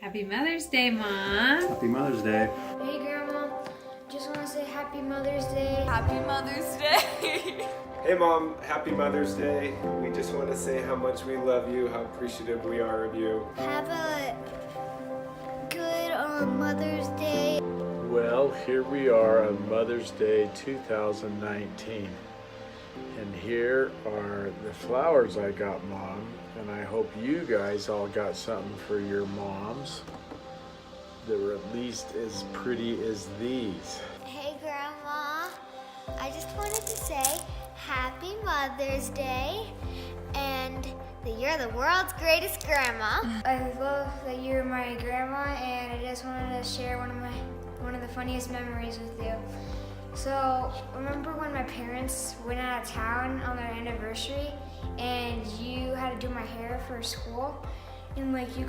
Happy Mother's Day, Mom. Happy Mother's Day. Hey, Grandma. Just want to say Happy Mother's Day. Happy Mother's Day. Hey Mom, Happy Mother's Day. We just want to say how much we love you, how appreciative we are of you. Have a good Mother's Day. Well, here we are on Mother's Day 2019. And here are the flowers I got, Mom. And I hope you guys all got something for your moms that were at least as pretty as these. Hey, Grandma. I just wanted to say Happy Mother's Day and that you're the world's greatest grandma. I love that you're my grandma, and I just wanted to share one of the funniest memories with you. So, remember when my parents went out of town on their anniversary and you had to do my hair for school? And you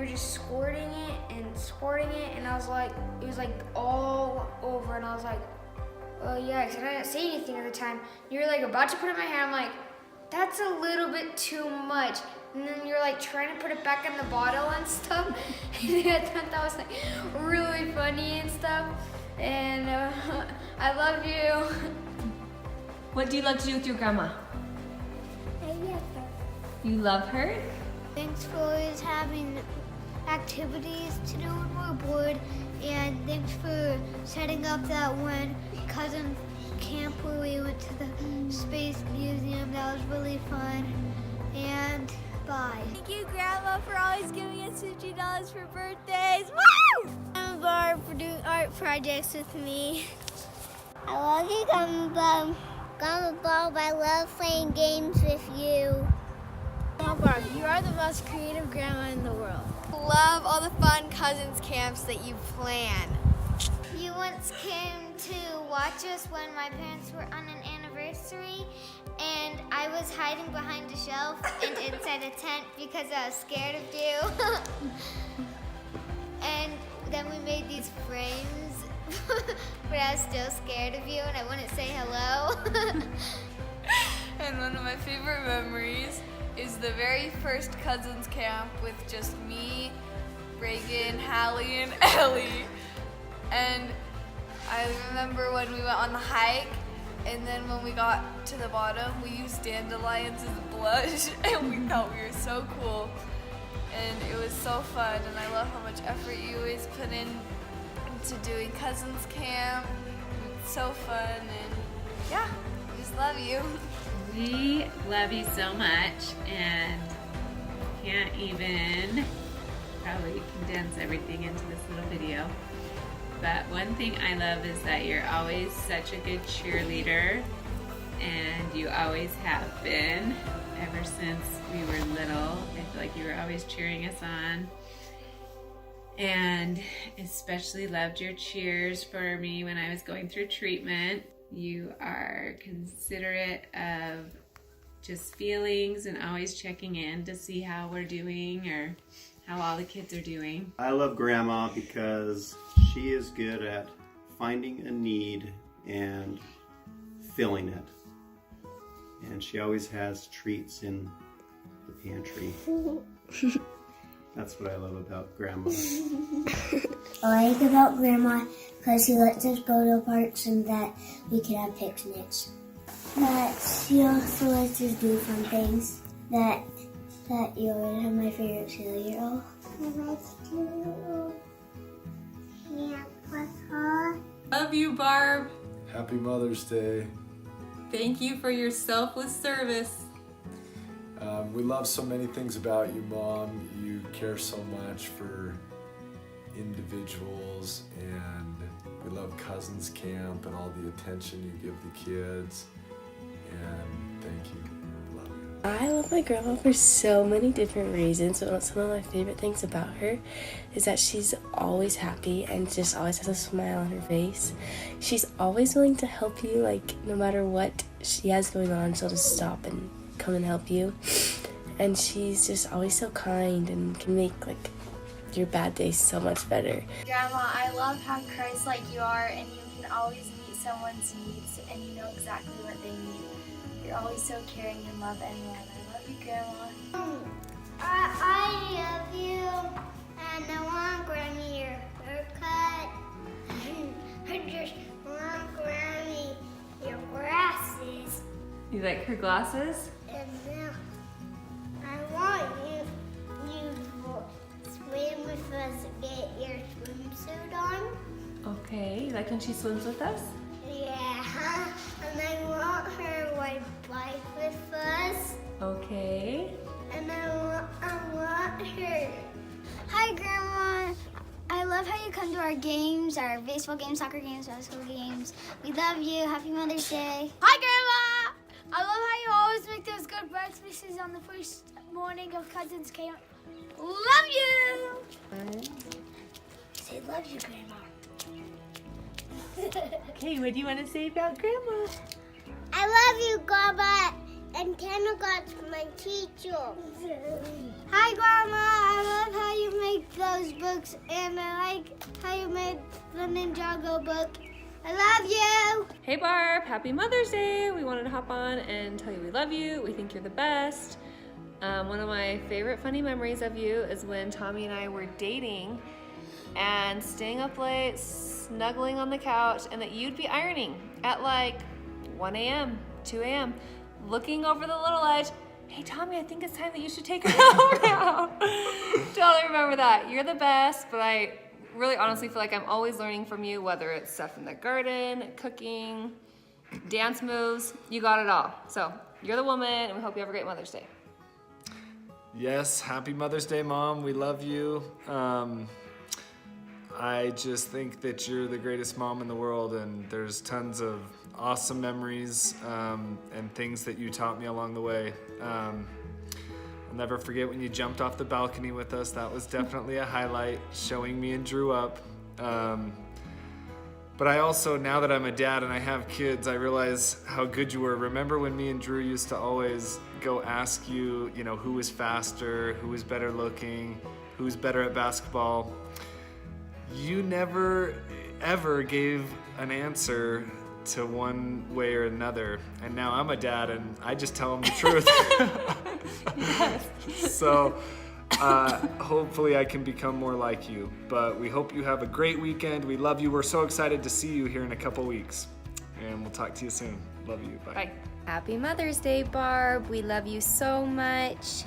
were just squirting it, and I was like, it was all over, and I was like, oh yeah, because I didn't say anything at the time. You were about to put it in my hair, I'm like, that's a little bit too much. And then you're trying to put it back in the bottle and stuff. And I thought that was really funny and stuff. And I love you. What do you love to do with your grandma? I love her. You love her? Thanks for always having activities to do when we're bored, and thanks for setting up that one cousin camp where we went to the Space Museum. That was really fun. And bye. Thank you, Grandma, for always giving us $50 for birthdays. Woo! I'm Barb for doing art projects with me. I love you, Grandma Barb. I love playing games with you. Grandma Barb, you are the most creative grandma in the world. Love all the fun cousins camps that you plan. You once came to watch us when my parents were on an anniversary, and I was hiding behind a shelf and inside a tent because I was scared of you. And then we made these frames, but I was still scared of you and I wouldn't say hello. And one of my favorite memories is the very first cousins camp with just me, Reagan, Allie, and Ellie. And I remember when we went on the hike, and then when we got to the bottom, we used dandelions as blush, and we thought we were so cool. And it was so fun, and I love how much effort you always put into doing cousins camp. It's so fun, and yeah, I just love you. We love you so much, and can't even probably condense everything into this little video. But one thing I love is that you're always such a good cheerleader, and you always have been ever since we were little. I feel like you were always cheering us on, and especially loved your cheers for me when I was going through treatment. You are considerate of just feelings and always checking in to see how we're doing or how all the kids are doing. I love Grandma because she is good at finding a need and filling it. And she always has treats in the pantry. That's what I love about Grandma. I like about Grandma because she lets us go to parks and that we can have picnics. That she also lets us do fun things. That you always have my favorite cereal. I like to camp with her. Love you, Barb. Happy Mother's Day. Thank you for your selfless service. We love so many things about you, Mom. You care so much for individuals, and we love Cousins Camp and all the attention you give the kids. And thank you. Love you. I love my grandma for so many different reasons, but some of my favorite things about her is that she's always happy and just always has a smile on her face. She's always willing to help you, no matter what she has going on, she'll just stop and come and help you. And she's just always so kind and can make your bad days so much better. Grandma, I love how Christ-like you are, and you can always meet someone's needs, and you know exactly what they need. You're always so caring and love everyone. I love you, Grandma. I love you, and I You like her glasses? And now I want you to swim with us and get your swimsuit on. Okay, you like when she swims with us? Yeah, and I want her to ride bike with us. Okay. And I want her. Hi, Grandma. I love how you come to our games, our baseball games, soccer games, basketball games. We love you. Happy Mother's Day. Hi, Grandma. I love how you always make those good breakfasts on the first morning of Cousins Camp. Love you. Say love you, Grandma. Okay, what do you want to say about Grandma? I love you, Grandma. And Kennecott's my teacher. Hi, Grandma. I love how you make those books, and I like how you made the Ninjago book. I love you. Hey Barb, happy Mother's Day. We wanted to hop on and tell you we love you. We think you're the best. One of my favorite funny memories of you is when Tommy and I were dating and staying up late, snuggling on the couch, and that you'd be ironing at like 1 a.m., 2 a.m., looking over the little edge. Hey Tommy, I think it's time that you should take her home now. Totally remember that. You're the best, but I really honestly feel like I'm always learning from you, whether it's stuff in the garden, cooking, dance moves, you got it all. So you're the woman, and we hope you have a great Mother's Day. Yes, happy Mother's Day, Mom. We love you. I just think that you're the greatest mom in the world, and there's tons of awesome memories and things that you taught me along the way. I'll never forget when you jumped off the balcony with us. That was definitely a highlight, showing me and Drew up. But I also, now that I'm a dad and I have kids, I realize how good you were. Remember when me and Drew used to always go ask you, who was faster, who was better looking, who's better at basketball? You never, ever gave an answer to one way or another. And now I'm a dad and I just tell them the truth. Yes. So hopefully I can become more like you. But we hope you have a great weekend. We love you. We're so excited to see you here in a couple weeks. And we'll talk to you soon. Love you. Bye. Bye. Happy Mother's Day, Barb. We love you so much.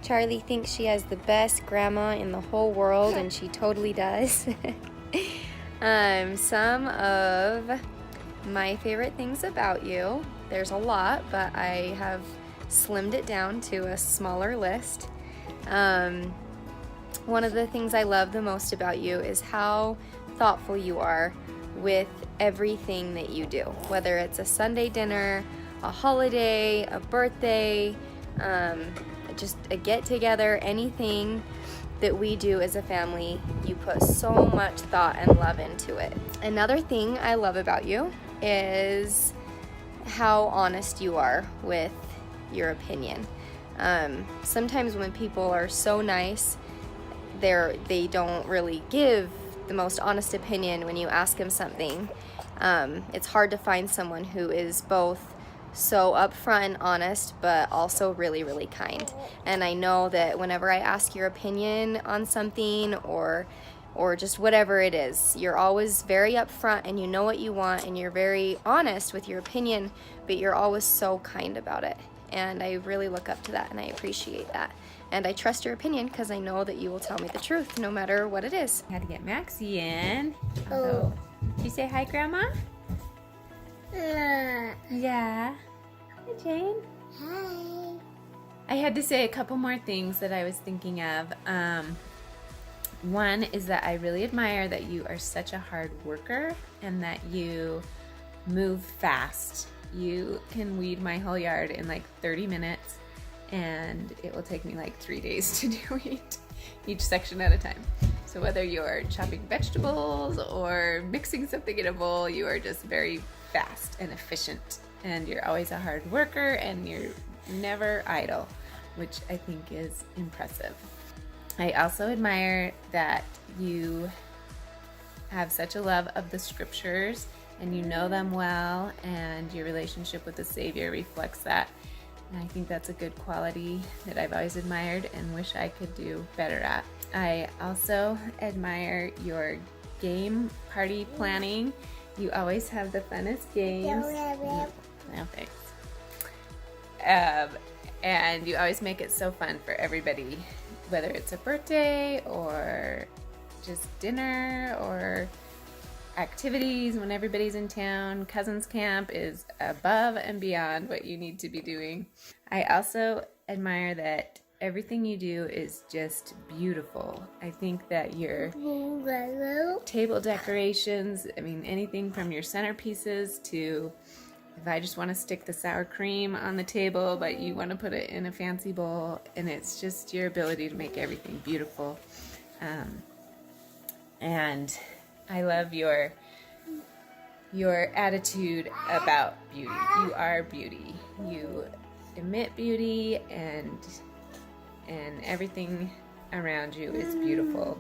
Charlie thinks she has the best grandma in the whole world, and she totally does. Some of my favorite things about you, there's a lot, but I have slimmed it down to a smaller list. One of the things I love the most about you is how thoughtful you are with everything that you do, whether it's a Sunday dinner, a holiday, a birthday, just a get-together, anything that we do as a family, you put so much thought and love into it. Another thing I love about you is how honest you are with your opinion. Sometimes when people are so nice, they don't really give the most honest opinion when you ask them something. It's hard to find someone who is both so upfront and honest, but also really, really kind. And I know that whenever I ask your opinion on something or just whatever it is, you're always very upfront and you know what you want and you're very honest with your opinion, but you're always so kind about it. And I really look up to that and I appreciate that. And I trust your opinion because I know that you will tell me the truth no matter what it is. I had to get Maxie in. Oh. Did you say hi, Grandma? Yeah. Hi, Jane. Hi. I had to say a couple more things that I was thinking of. One is that I really admire that you are such a hard worker and that you move fast. You can weed my whole yard in like 30 minutes and it will take me like 3 days to do each section at a time. So whether you're chopping vegetables or mixing something in a bowl, you are just very fast and efficient. And you're always a hard worker and you're never idle, which I think is impressive. I also admire that you have such a love of the scriptures and you know them well, and your relationship with the Savior reflects that. And I think that's a good quality that I've always admired and wish I could do better at. I also admire your game party planning. You always have the funnest games. No, thanks. And you always make it so fun for everybody, whether it's a birthday or just dinner or activities when everybody's in town. Cousins Camp is above and beyond what you need to be doing. I also admire that everything you do is just beautiful. I think that your table decorations, I mean, anything from your centerpieces to if I just want to stick the sour cream on the table, but you want to put it in a fancy bowl, and it's just your ability to make everything beautiful. And I love your attitude about beauty. You are beauty. You emit beauty, and everything around you is beautiful.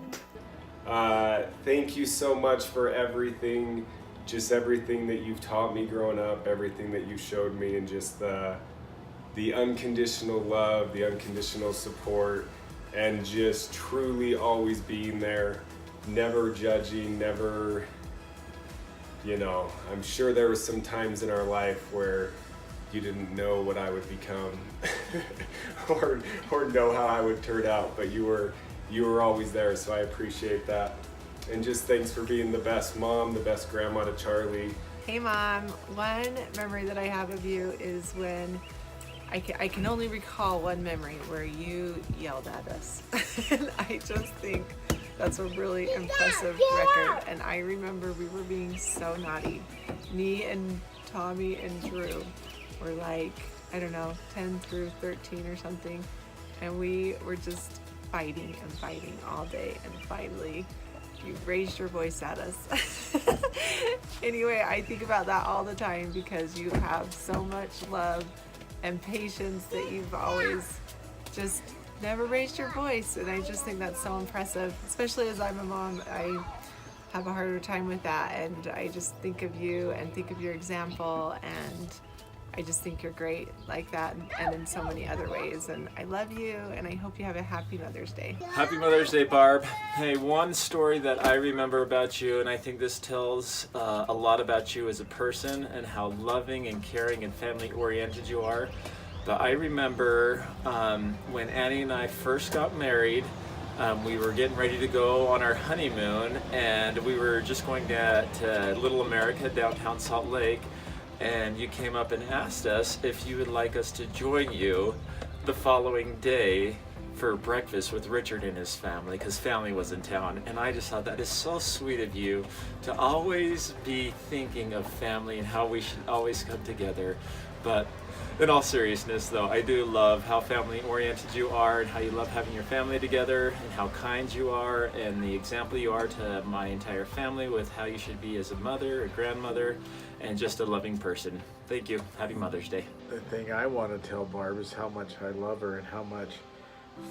Thank you so much for everything. Just everything that you've taught me growing up, everything that you showed me, and just the unconditional love, the unconditional support, and just truly always being there, never judging, never, you know, I'm sure there were some times in our life where you didn't know what I would become or know how I would turn out, but you were always there, so I appreciate that. And just thanks for being the best mom, the best grandma to Charlie. Hey Mom, one memory that I have of you is when I can only recall one memory where you yelled at us. And I just think that's a really impressive record. And I remember we were being so naughty. Me and Tommy and Drew were like, I don't know, 10 through 13 or something. And we were just fighting and fighting all day, and finally you raised your voice at us. Anyway, I think about that all the time because you have so much love and patience that you've always just never raised your voice, and I just think that's so impressive. Especially as I'm a mom, I have a harder time with that, and I just think of you and think of your example, and I just think you're great like that, and in so many other ways. And I love you, and I hope you have a happy Mother's Day. Happy Mother's Day, Barb. Hey, one story that I remember about you, and I think this tells a lot about you as a person and how loving and caring and family-oriented you are. But I remember when Annie and I first got married, we were getting ready to go on our honeymoon, and we were just going to Little America, downtown Salt Lake. And you came up and asked us if you would like us to join you the following day for breakfast with Richard and his family, because family was in town. And I just thought that is so sweet of you to always be thinking of family and how we should always come together. But in all seriousness though, I do love how family oriented you are and how you love having your family together and how kind you are and the example you are to my entire family with how you should be as a mother, a grandmother, and just a loving person. Thank you. Happy Mother's Day. The thing I want to tell Barb is how much I love her and how much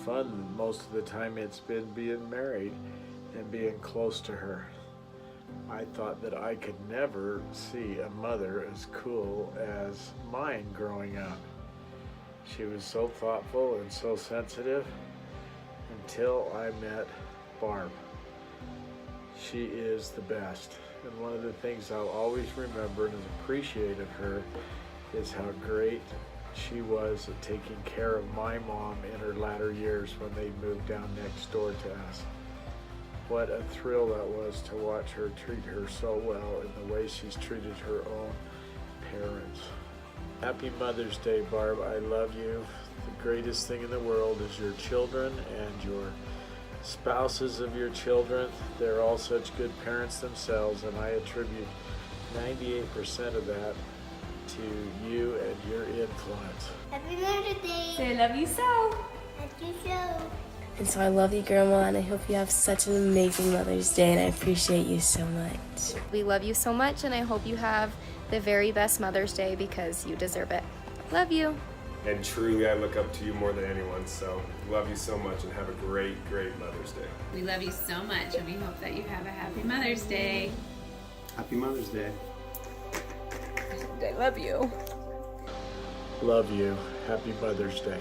fun most of the time it's been being married and being close to her. I thought that I could never see a mother as cool as mine growing up. She was so thoughtful and so sensitive until I met Barb. She is the best. And one of the things I'll always remember and appreciate of her is how great she was at taking care of my mom in her latter years when they moved down next door to us. What a thrill that was to watch her treat her so well in the way she's treated her own parents. Happy Mother's Day, Barb. I love you. The greatest thing in the world is your children and your spouses of your children. They're all such good parents themselves, and I attribute 98% of that to you and your influence. Happy Mother's Day. Say I love you so. Love you so. And so I love you, Grandma, and I hope you have such an amazing Mother's Day, and I appreciate you so much. We love you so much, and I hope you have the very best Mother's Day because you deserve it. Love you. And truly, I look up to you more than anyone, so love you so much and have a great, great Mother's Day. We love you so much, and we hope that you have a happy Mother's Day. Happy Mother's Day. I love you. Love you. Happy Mother's Day.